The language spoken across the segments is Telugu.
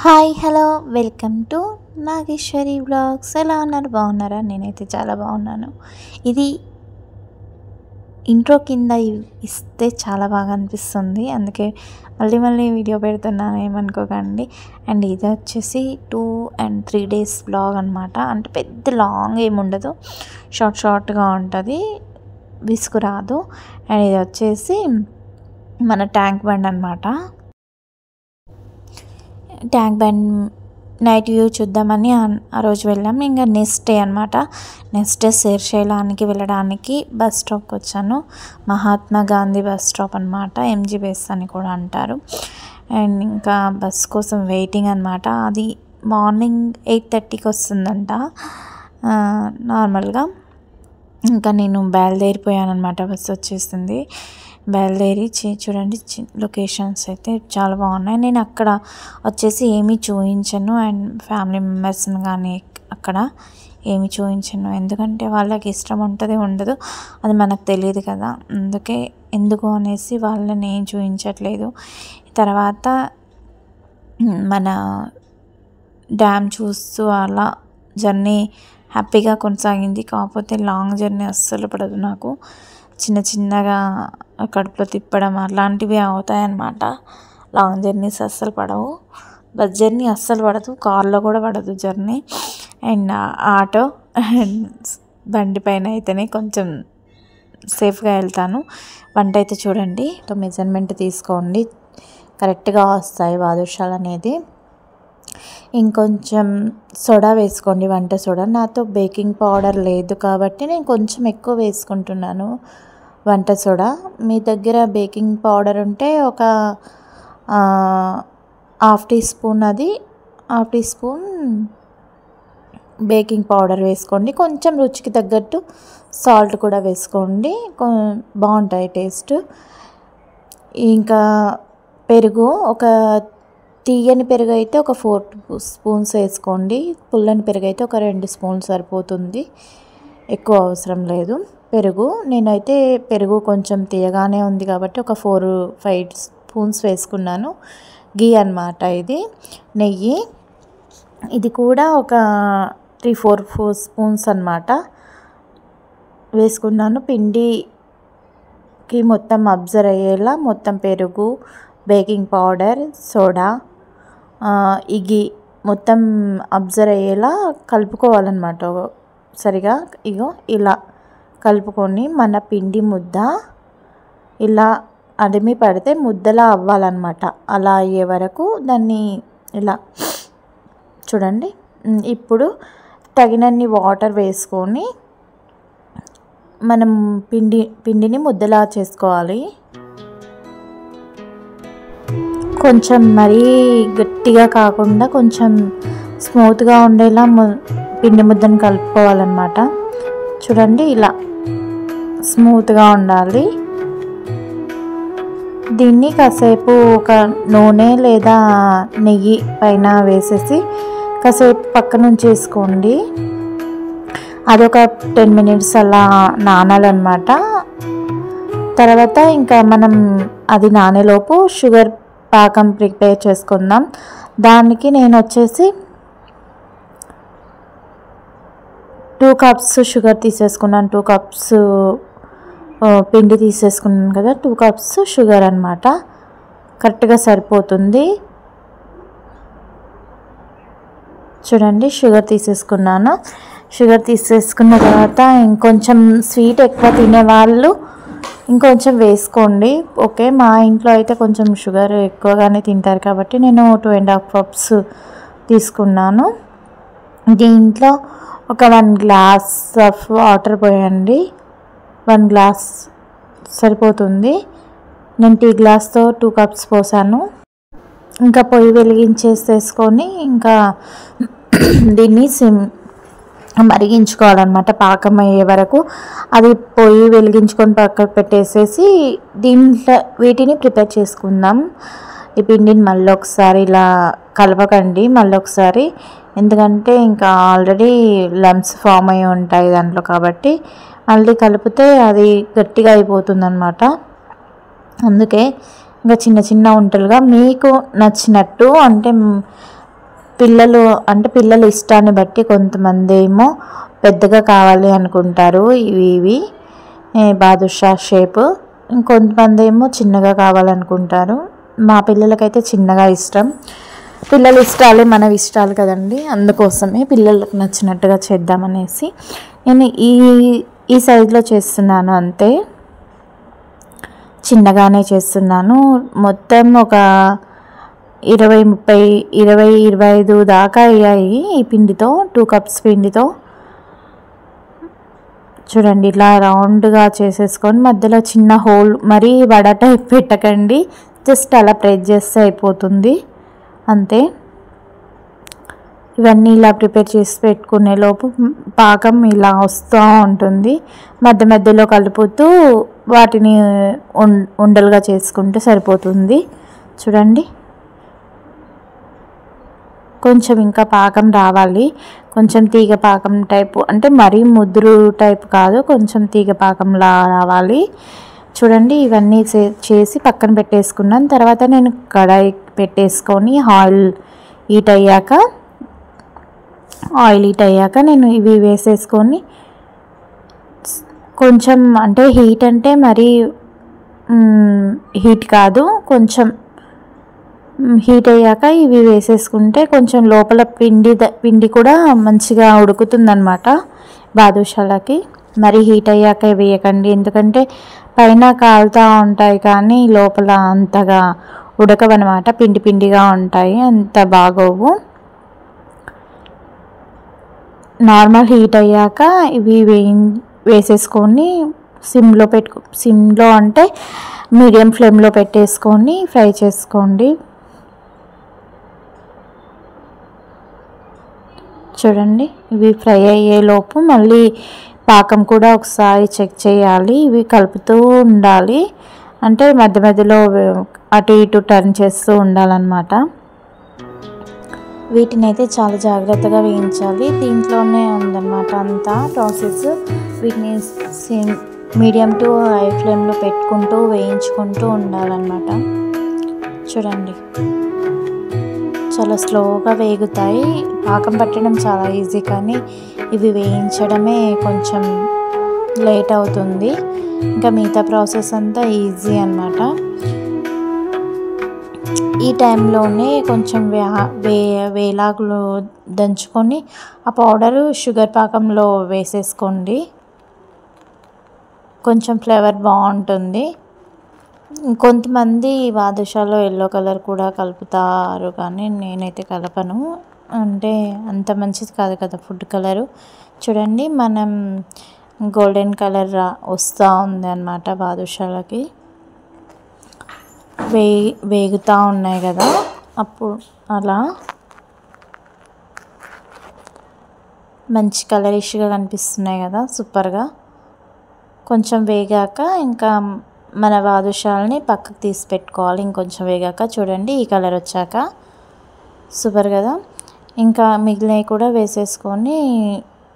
Hi hello welcome to Nageshwari vlogs. ఎలా ఉన్నారు? బాగున్నారా? నేనైతే చాలా బాగున్నాను. ఇది ఇంట్రో కింద ఇస్తే చాలా బాగా అనిపిస్తుంది, అందుకే మళ్ళీ వీడియో పెడుతున్నాను, ఏమనుకోకండి. అండ్ ఇది వచ్చేసి 2 and 3 days వ్లాగ్ అనమాట. అంటే పెద్ద లాంగ్ ఏముండదు, షార్ట్గా ఉంటుంది, విసుకురాదు. అండ్ ఇది వచ్చేసి మన ట్యాంక్ బండ్ అనమాట. ట్యాంక్ బండ్ నైట్ వ్యూ చూద్దామని ఆ రోజు వెళ్ళాం. ఇంకా నెక్స్ట్ డే అనమాట. నెక్స్ట్ డే శ్రీశైలానికి వెళ్ళడానికి బస్ స్టాప్కి వచ్చాను. మహాత్మా గాంధీ బస్ స్టాప్ అనమాట, ఎంజీ బస్ అని కూడా అంటారు. అండ్ ఇంకా బస్ కోసం వెయిటింగ్ అనమాట. అది మార్నింగ్ 8:30కి వస్తుందంట నార్మల్గా. ఇంకా నేను బయలుదేరిపోయాను అనమాట. బస్సు వచ్చేసింది, బయలుదేరి చూడండి లొకేషన్స్ అయితే చాలా బాగున్నాయి. నేను అక్కడ వచ్చేసి ఏమీ చూపించను, అండ్ ఫ్యామిలీ మెంబర్స్ని కానీ అక్కడ ఏమి చూపించను, ఎందుకంటే వాళ్ళకి ఇష్టం ఉంటుంది ఉండదు అది మనకు తెలియదు కదా, ఎందుకు అనేసి వాళ్ళని ఏం చూపించట్లేదు. తర్వాత మన డ్యామ్ చూస్తూ అలా జర్నీ హ్యాపీగా కొనసాగింది. కాకపోతే లాంగ్ జర్నీ అస్సలు పడదు నాకు, చిన్నగా కడుపులో తిప్పడం అలాంటివి అవుతాయన్నమాట. లాంగ్ జర్నీస్ అస్సలు పడవు, బస్ జర్నీ అస్సలు పడదు, కార్లో కూడా పడదు జర్నీ. అండ్ ఆటో అండ్ బండి పైన అయితేనే కొంచెం సేఫ్గా వెళ్తాను. వంట అయితే చూడండి, మెజర్మెంట్ తీసుకోండి, కరెక్ట్గా వస్తాయి బాదుషాలు అనేది. ఇంకొంచెం సోడా వేసుకోండి, వంట సోడా. నాతో బేకింగ్ పౌడర్ లేదు కాబట్టి నేను కొంచెం ఎక్కువ వేసుకుంటున్నాను వంట సోడా. మీ దగ్గర బేకింగ్ పౌడర్ ఉంటే ఒక 1/2 teaspoon, అది 1/2 teaspoon బేకింగ్ పౌడర్ వేసుకోండి. కొంచెం రుచికి తగ్గట్టు సాల్ట్ కూడా వేసుకోండి, బాగుంటాయి టేస్ట్. ఇంకా పెరుగు, ఒక తీయని పెరుగు అయితే ఒక 4 spoons వేసుకోండి, పుల్లని పెరుగు అయితే ఒక 2 spoons సరిపోతుంది, ఎక్కువ అవసరం లేదు పెరుగు. నేనైతే పెరుగు కొంచెం తీయగానే ఉంది కాబట్టి ఒక 4-5 spoons వేసుకున్నాను. గీ అన్నమాట, ఇది నెయ్యి. ఇది కూడా ఒక 3-4 spoons అన్నమాట వేసుకున్నాను. పిండికి మొత్తం అబ్జర్వ్ అయ్యేలా మొత్తం పెరుగు, బేకింగ్ పౌడర్, సోడా, ఈ గీ మొత్తం అబ్జర్వ్ అయ్యేలా కలుపుకోవాలన్నమాట సరిగా. ఇగో ఇలా కలుపుకొని మన పిండి ముద్ద ఇలా అడిమి పడితే ముద్దలా అవ్వాలన్నమాట. అలా అయ్యే వరకు దాన్ని ఇలా చూడండి. ఇప్పుడు తగినన్ని వాటర్ వేసుకొని మనం పిండిని ముద్దలా చేసుకోవాలి. కొంచెం మరీ గట్టిగా కాకుండా కొంచెం స్మూత్గా ఉండేలా పిండి ముద్దను కలుపుకోవాలన్నమాట. చూడండి ఇలా స్మూత్గా ఉండాలి. దీన్ని కాసేపు ఒక నూనె లేదా నెయ్యి పైన వేసేసి కాసేపు పక్కన ఉంచేసుకోండి. అదొక 10 minutes అలా నానాలన్నమాట. తర్వాత ఇంకా మనం అది నానేలోపు షుగర్ పాకం ప్రిపేర్ చేసుకుందాం. దానికి నేను వచ్చేసి 2 cups షుగర్ తీసేసుకున్నాను, 2 cups పిండి తీసేసుకున్నాను కదా, 2 cups షుగర్ అన్నమాట, కరెక్ట్గా సరిపోతుంది. చూడండి షుగర్ తీసేసుకున్నాను. షుగర్ తీసేసుకున్న తర్వాత ఇంకొంచెం స్వీట్ ఎక్కువ తినేవాళ్ళు ఇంకొంచెం వేసుకోండి, ఓకే. మా ఇంట్లో అయితే కొంచెం షుగర్ ఎక్కువగానే తింటారు కాబట్టి నేను 2.5 cups తీసుకున్నాను. దీంట్లో ఒక 1 glass ఆఫ్ వాటర్ పోయండి, 1 glass సరిపోతుంది. నేను టీ గ్లాస్తో 2 cups పోసాను. ఇంకా పొయ్యి వెలిగించేసేసుకొని ఇంకా దీన్ని మరిగించుకోవాలన్నమాట పాకం అయ్యే వరకు. అది పొయ్యి వెలిగించుకొని పక్కకు పెట్టేసేసి దీంట్లో వీటిని ప్రిపేర్ చేసుకుందాం. ఈ పిండిని మళ్ళీ ఒకసారి ఇలా కలపకండి, మళ్ళీ ఒకసారి, ఎందుకంటే ఇంకా ఆల్రెడీ లమ్స్ ఫామ్ అయ్యి ఉంటాయి దాంట్లో కాబట్టి మళ్ళీ కలిపితే అది గట్టిగా అయిపోతుంది అన్నమాట. అందుకే ఇంకా చిన్న ఉంటలుగా మీకు నచ్చినట్టు, అంటే పిల్లలు అంటే పిల్లల ఇష్టాన్ని బట్టి కొంతమంది ఏమో పెద్దగా కావాలి అనుకుంటారు ఇవి బాదుషా షేప్. ఇంకొంతమంది ఏమో చిన్నగా కావాలనుకుంటారు. మా పిల్లలకైతే చిన్నగా ఇష్టం. పిల్లల ఇష్టాలే మన ఇష్టాలు కదండి, అందుకోసమే పిల్లలకు నచ్చినట్టుగా చేద్దామనేసి నేను ఈ సైజులో చేస్తున్నాను. అంతే, చిన్నగానే చేస్తున్నాను. మొత్తం ఒక 20-25 దాకా అయ్యాయి ఈ పిండితో, 2 కప్స్ పిండితో. చూడండి, ఇలా రౌండ్గా చేసేసుకొని మధ్యలో చిన్న హోల్, మరీ వడ టైప్ పెట్టకండి, జస్ట్ అలా ప్రెస్ చేస్తే అయిపోతుంది అంతే. ఇవన్నీ ఇలా ప్రిపేర్ చేసి పెట్టుకునే లోపు పాకం ఇలా వస్తూ ఉంటుంది. మధ్య మధ్యలో కలుపుతూ వాటిని ఉండలుగా చేసుకుంటే సరిపోతుంది. చూడండి, కొంచెం ఇంకా పాకం రావాలి, కొంచెం తీగ పాకం టైపు, అంటే మరీ ముదురు టైపు కాదు, కొంచెం తీగ పాకంలా రావాలి. చూడండి, ఇవన్నీ చేసి పక్కన పెట్టేసుకున్నాను. తర్వాత నేను కడాయి పెట్టేసుకొని ఆయిల్ హీట్ అయ్యాక నేను ఇవి వేసేసుకొని కొంచెం, అంటే హీట్ అంటే మరీ హీట్ కాదు, కొంచెం హీట్ అయ్యాక ఇవి వేసేసుకుంటే కొంచెం లోపల పిండి కూడా మంచిగా ఉడుకుతుందన్నమాట బాదుషాలకి. మరి హీట్ అయ్యాక వేయకండి, ఎందుకంటే పైన కాలుతూ ఉంటాయి కానీ లోపల అంతగా ఉడకవన్నమాట, పిండిగా ఉంటాయి, అంత బాగోవు. నార్మల్ హీట్ అయ్యాక ఇవి వేసేసుకొని సిమ్లో అంటే మీడియం ఫ్లేమ్లో పెట్టేసుకొని ఫ్రై చేసుకోండి. చూడండి, ఇవి ఫ్రై అయ్యేలోపు మళ్ళీ పాకం కూడా ఒకసారి చెక్ చేయాలి. ఇవి కలుపుతూ ఉండాలి, అంటే మధ్య మధ్యలో అటు ఇటు టర్న్ చేస్తూ ఉండాలన్నమాట. వీటిని అయితే చాలా జాగ్రత్తగా వేయించాలి, దీంట్లోనే ఉందన్నమాట అంతా ప్రాసెస్. వీటిని మీడియం టు హై ఫ్లేమ్లో పెట్టుకుంటూ వేయించుకుంటూ ఉండాలన్నమాట. చూడండి, చాలా స్లోగా వేగుతాయి. పాకం పట్టడం చాలా ఈజీ, కానీ ఇవి వేయించడమే కొంచెం లేట్ అవుతుంది. ఇంకా మిగతా ప్రాసెస్ అంతా ఈజీ అన్నమాట. ఈ టైంలోనే కొంచెం వేలాకులు దంచుకొని ఆ పౌడరు షుగర్ పాకంలో వేసేసుకోండి, కొంచెం ఫ్లేవర్ బాగుంటుంది. కొంతమంది బాదుషాలో ఎల్లో కలర్ కూడా కలుపుతారు, కానీ నేనైతే కలపను, అంటే అంత మంచిది కాదు కదా ఫుడ్ కలరు. చూడండి, మనం గోల్డెన్ కలర్ వస్తూ ఉంది అన్నమాట బాదుషాలకి. వేగుతూ ఉన్నాయి కదా, అప్పుడు అలా మంచి కలరిష్గా కనిపిస్తున్నాయి కదా, సూపర్గా. కొంచెం వేగాక ఇంకా మన బాదుషాలని పక్కకు తీసి పెట్టుకోవాలి. ఇంకొంచెం వేగాక చూడండి, ఈ కలర్ వచ్చాక సూపర్ కదా. ఇంకా మిగిలినవి కూడా వేసేసుకొని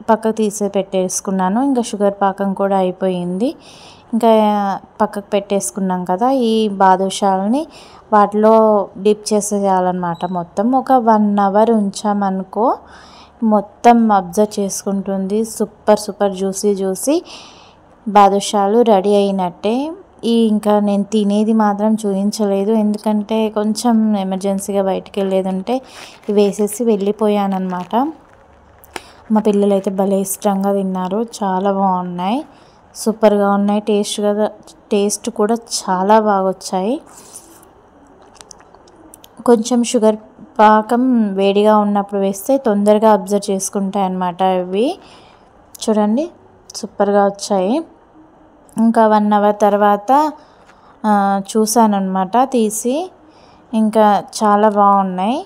పక్కకు తీసి పెట్టేసుకున్నాను. ఇంకా షుగర్ పాకం కూడా అయిపోయింది, ఇంకా పక్కకు పెట్టేసుకున్నాం కదా. ఈ బాదుషాలని వాటిలో డిప్ చేసేయాలన్నమాట. మొత్తం ఒక 1 అవర్ ఉంచామనుకో, మొత్తం అబ్జర్వ్ చేసుకుంటుంది. సూపర్ జ్యూసీ బాదుషాలు రెడీ అయినట్టే. ఇంకా నేను తినేది మాత్రం చూపించలేదు, ఎందుకంటే కొంచెం ఎమర్జెన్సీగా బయటికి వెళ్ళేదంటే వేసేసి వెళ్ళిపోయానన్నమాట. మా పిల్లలు అయితే భలే ఇష్టంగా తిన్నారు, చాలా బాగున్నాయి, సూపర్గా ఉన్నాయి. టేస్ట్ కూడా చాలా బాగా వచ్చాయి. కొంచెం షుగర్ పాకం వేడిగా ఉన్నప్పుడు వేస్తే తొందరగా అబ్జర్వ్ చేసుకుంటాయి అన్నమాట ఇవి. చూడండి, సూపర్గా వచ్చాయి. ఇంకా 1 అవర్ తర్వాత చూసానన్నమాట తీసి, ఇంకా చాలా బాగున్నాయి.